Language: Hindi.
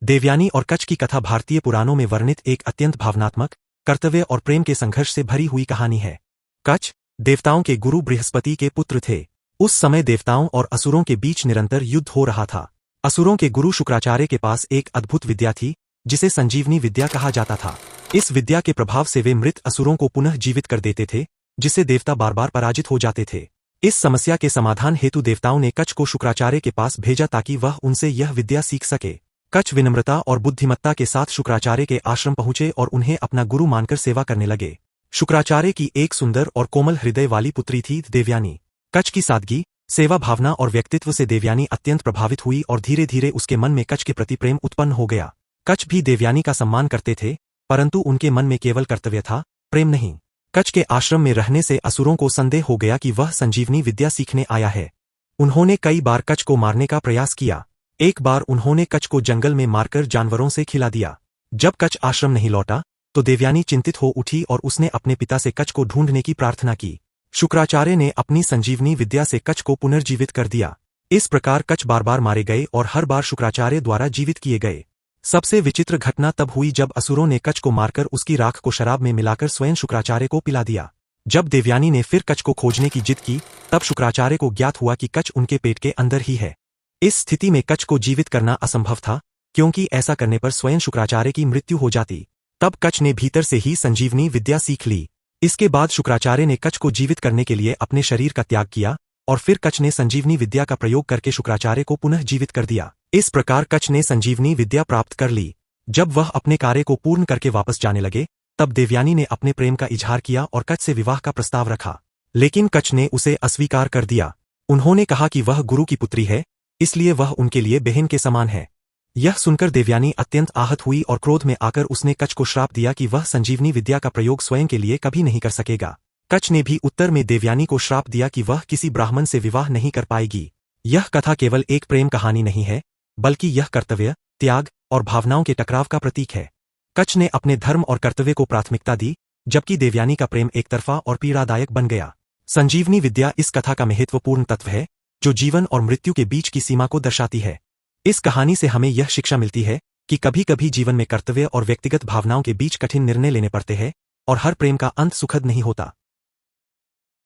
देवयानी और कच्छ की कथा भारतीय पुराणों में वर्णित एक अत्यंत भावनात्मक, कर्तव्य और प्रेम के संघर्ष से भरी हुई कहानी है। कच्छ देवताओं के गुरु बृहस्पति के पुत्र थे। उस समय देवताओं और असुरों के बीच निरंतर युद्ध हो रहा था। असुरों के गुरु शुक्राचार्य के पास एक अद्भुत विद्या थी, जिसे संजीवनी विद्या कहा जाता था। इस विद्या के प्रभाव से वे मृत असुरों को पुनः जीवित कर देते थे, जिससे देवता बार बार पराजित हो जाते थे। इस समस्या के समाधान हेतु देवताओं ने कच्छ को शुक्राचार्य के पास भेजा ताकि वह उनसे यह विद्या सीख सके। कच्छ विनम्रता और बुद्धिमत्ता के साथ शुक्राचार्य के आश्रम पहुंचे और उन्हें अपना गुरु मानकर सेवा करने लगे। शुक्राचार्य की एक सुंदर और कोमल हृदय वाली पुत्री थी देवयानी। कच्छ की सादगी, सेवा भावना और व्यक्तित्व से देवयानी अत्यंत प्रभावित हुई और धीरे धीरे उसके मन में कच्छ के प्रति प्रेम उत्पन्न हो गया। कच्छ भी देवयानी का सम्मान करते थे, परंतु उनके मन में केवल कर्तव्य था, प्रेम नहीं। कच्छ के आश्रम में रहने से असुरों को संदेह हो गया कि वह संजीवनी विद्या सीखने आया है। उन्होंने कई बार कच्छ को मारने का प्रयास किया। एक बार उन्होंने कच्छ को जंगल में मारकर जानवरों से खिला दिया। जब कच्छ आश्रम नहीं लौटा, तो देवयानी चिंतित हो उठी और उसने अपने पिता से कच्छ को ढूंढने की प्रार्थना की। शुक्राचार्य ने अपनी संजीवनी विद्या से कच्छ को पुनर्जीवित कर दिया। इस प्रकार कच्छ बार बार मारे गए और हर बार शुक्राचार्य द्वारा जीवित किए गए। सबसे विचित्र घटना तब हुई जब असुरों ने कच्छ को मारकर उसकी राख को शराब में मिलाकर स्वयं शुक्राचार्य को पिला दिया। जब देवयानी ने फिर कच्छ को खोजने की जिद की, तब शुक्राचार्य को ज्ञात हुआ कि कच्छ उनके पेट के अंदर ही है। इस स्थिति में कच्छ को जीवित करना असंभव था, क्योंकि ऐसा करने पर स्वयं शुक्राचार्य की मृत्यु हो जाती। तब कच्छ ने भीतर से ही संजीवनी विद्या सीख ली। इसके बाद शुक्राचार्य ने कच्छ को जीवित करने के लिए अपने शरीर का त्याग किया और फिर कच्छ ने संजीवनी विद्या का प्रयोग करके शुक्राचार्य को पुनः जीवित कर दिया। इस प्रकार कच्छ ने संजीवनी विद्या प्राप्त कर ली। जब वह अपने कार्य को पूर्ण करके वापस जाने लगे, तब देवयानी ने अपने प्रेम का इजहार किया और कच्छ से विवाह का प्रस्ताव रखा, लेकिन कच्छ ने उसे अस्वीकार कर दिया। उन्होंने कहा कि वह गुरु की पुत्री है, इसलिए वह उनके लिए बहन के समान है। यह सुनकर देवयानी अत्यंत आहत हुई और क्रोध में आकर उसने कच्छ को श्राप दिया कि वह संजीवनी विद्या का प्रयोग स्वयं के लिए कभी नहीं कर सकेगा। कच्छ ने भी उत्तर में देवयानी को श्राप दिया कि वह किसी ब्राह्मण से विवाह नहीं कर पाएगी। यह कथा केवल एक प्रेम कहानी नहीं है, बल्कि यह कर्तव्य, त्याग और भावनाओं के टकराव का प्रतीक है। कच्छ ने अपने धर्म और कर्तव्य को प्राथमिकता दी, जबकि देवयानी का प्रेम एकतरफा और पीड़ादायक बन गया। संजीवनी विद्या इस कथा का महत्वपूर्ण तत्व है, जो जीवन और मृत्यु के बीच की सीमा को दर्शाती है। इस कहानी से हमें यह शिक्षा मिलती है कि कभी कभी जीवन में कर्तव्य और व्यक्तिगत भावनाओं के बीच कठिन निर्णय लेने पड़ते हैं, और हर प्रेम का अंत सुखद नहीं होता।